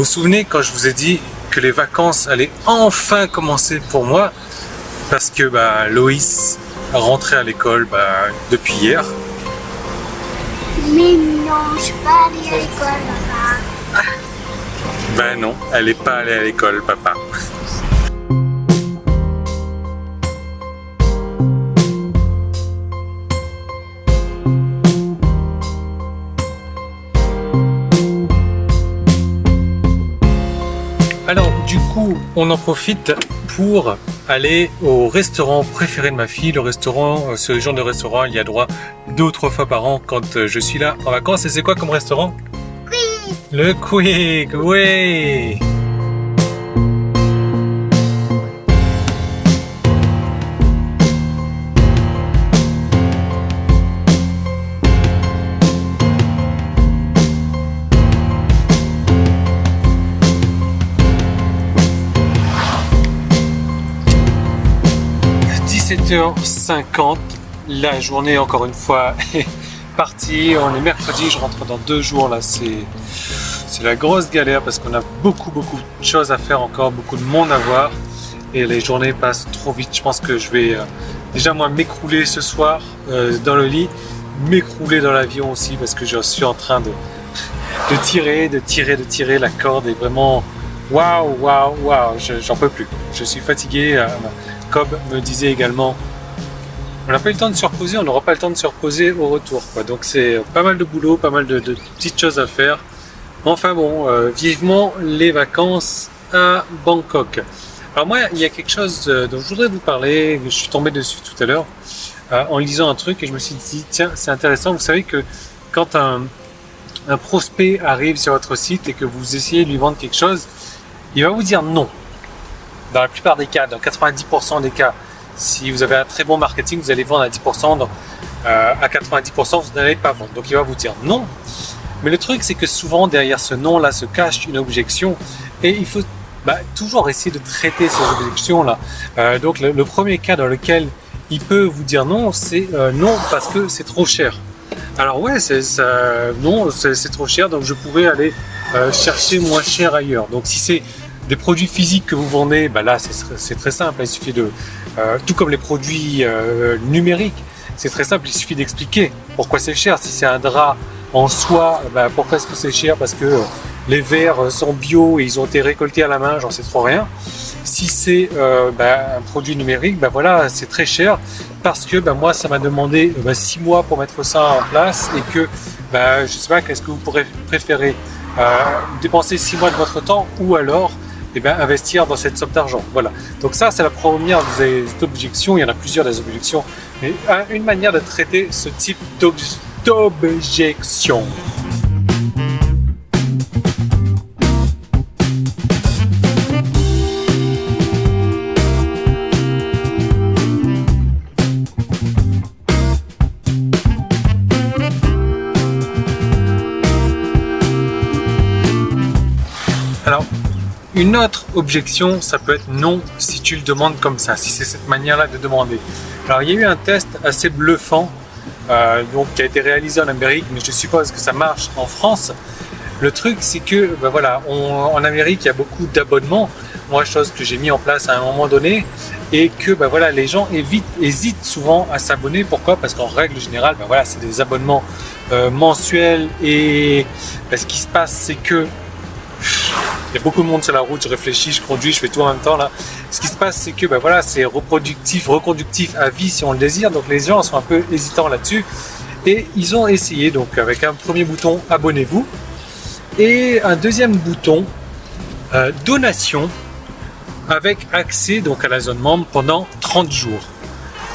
vous souvenez quand je vous ai dit que les vacances allaient enfin commencer pour moi parce que Loïs rentrait à l'école depuis hier. Mais non, je suis pas allée à l'école, papa. Ben non, elle n'est pas allée à l'école, papa. Alors du coup, on en profite pour aller au restaurant préféré de ma fille. Le restaurant, ce genre de restaurant, il y a droit 2 ou 3 fois par an quand je suis là en vacances. Et c'est quoi comme restaurant? Oui. Le Quick, oui. 17h50, la journée encore une fois est partie. On est mercredi, je rentre dans 2 jours là, c'est la grosse galère parce qu'on a beaucoup de choses à faire encore, beaucoup de monde à voir et les journées passent trop vite. Je pense que je vais déjà moi m'écrouler ce soir dans le lit, m'écrouler dans l'avion aussi parce que je suis en train de tirer, la corde est vraiment waouh, j'en peux plus. Je suis fatigué. Cobb me disait également, on n'a pas eu le temps de se reposer, on n'aura pas le temps de se reposer au retour, quoi. Donc c'est pas mal de boulot, pas mal de petites choses à faire. Enfin bon, vivement les vacances à Bangkok. Alors moi, il y a quelque chose dont je voudrais vous parler, je suis tombé dessus tout à l'heure, en lisant un truc et je me suis dit, tiens, c'est intéressant. Vous savez que quand un prospect arrive sur votre site et que vous essayez de lui vendre quelque chose, il va vous dire non. Dans la plupart des cas, dans 90% des cas, si vous avez un très bon marketing, vous allez vendre à 10%, donc à 90%, vous n'allez pas vendre. Donc il va vous dire non. Mais le truc, c'est que souvent, derrière ce non-là se cache une objection et il faut toujours essayer de traiter ces objections-là. Donc le premier cas dans lequel il peut vous dire non, c'est non parce que c'est trop cher. Alors ouais, non, c'est trop cher, donc je pourrais aller chercher moins cher ailleurs. Donc si c'est des produits physiques que vous vendez, là c'est très simple, il suffit de, tout comme les produits numériques, c'est très simple, il suffit d'expliquer pourquoi c'est cher. Si c'est un drap en soie, pourquoi est-ce que c'est cher? Parce que les verres sont bio et ils ont été récoltés à la main, j'en sais trop rien. Si c'est un produit numérique, voilà, c'est très cher parce que moi ça m'a demandé 6 mois pour mettre ça en place et que je sais pas, qu'est-ce que vous pourrez préférer, dépenser 6 mois de votre temps ou alors investir dans cette somme d'argent. Voilà. Donc ça, c'est la première des objections. Il y en a plusieurs des objections, mais une manière de traiter ce type d'objection. Alors, une autre objection, ça peut être non si tu le demandes comme ça, si c'est cette manière-là de demander. Alors, il y a eu un test assez bluffant qui a été réalisé en Amérique, mais je suppose que ça marche en France. Le truc, c'est que en Amérique, il y a beaucoup d'abonnements, moi, chose que j'ai mis en place à un moment donné, et que les gens hésitent souvent à s'abonner. Pourquoi? Parce qu'en règle générale, c'est des abonnements mensuels et ce qui se passe, c'est que il y a beaucoup de monde sur la route, je réfléchis, je conduis, je fais tout en même temps là. Ce qui se passe, c'est que c'est reconductif à vie si on le désire. Donc les gens sont un peu hésitants là-dessus. Et ils ont essayé donc avec un premier bouton abonnez-vous et un deuxième bouton donation avec accès donc à la zone membre pendant 30 jours.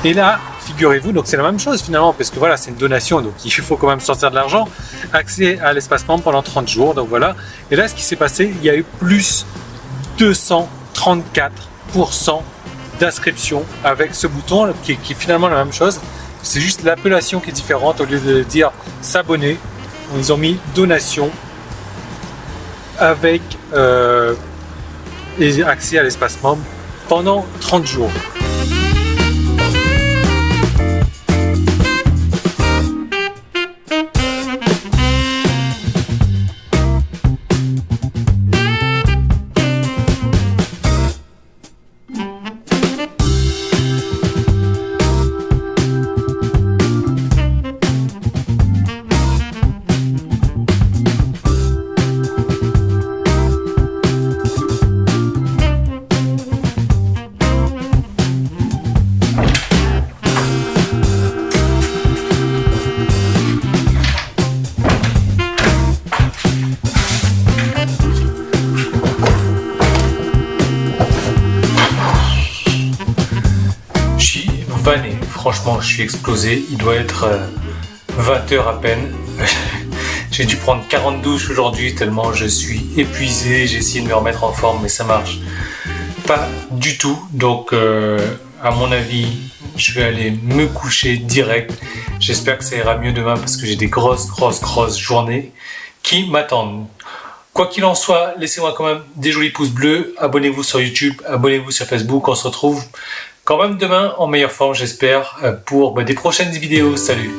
Et là, figurez-vous, donc c'est la même chose finalement, parce que c'est une donation, donc il faut quand même sortir de l'argent, accès à l'espace membre pendant 30 jours, donc voilà. Et là, ce qui s'est passé, il y a eu plus 234% d'inscription avec ce bouton qui est finalement la même chose. C'est juste l'appellation qui est différente. Au lieu de dire s'abonner, ils ont mis donation avec accès à l'espace membre pendant 30 jours. vanné. Franchement, je suis explosé. Il doit être 20h à peine. J'ai dû prendre 40 douches aujourd'hui tellement je suis épuisé. J'ai essayé de me remettre en forme, mais ça marche pas du tout. Donc, à mon avis, je vais aller me coucher direct. J'espère que ça ira mieux demain parce que j'ai des grosses journées qui m'attendent. Quoi qu'il en soit, laissez-moi quand même des jolis pouces bleus. Abonnez-vous sur YouTube, abonnez-vous sur Facebook. On se retrouve quand même demain en meilleure forme, j'espère, pour des prochaines vidéos. Salut!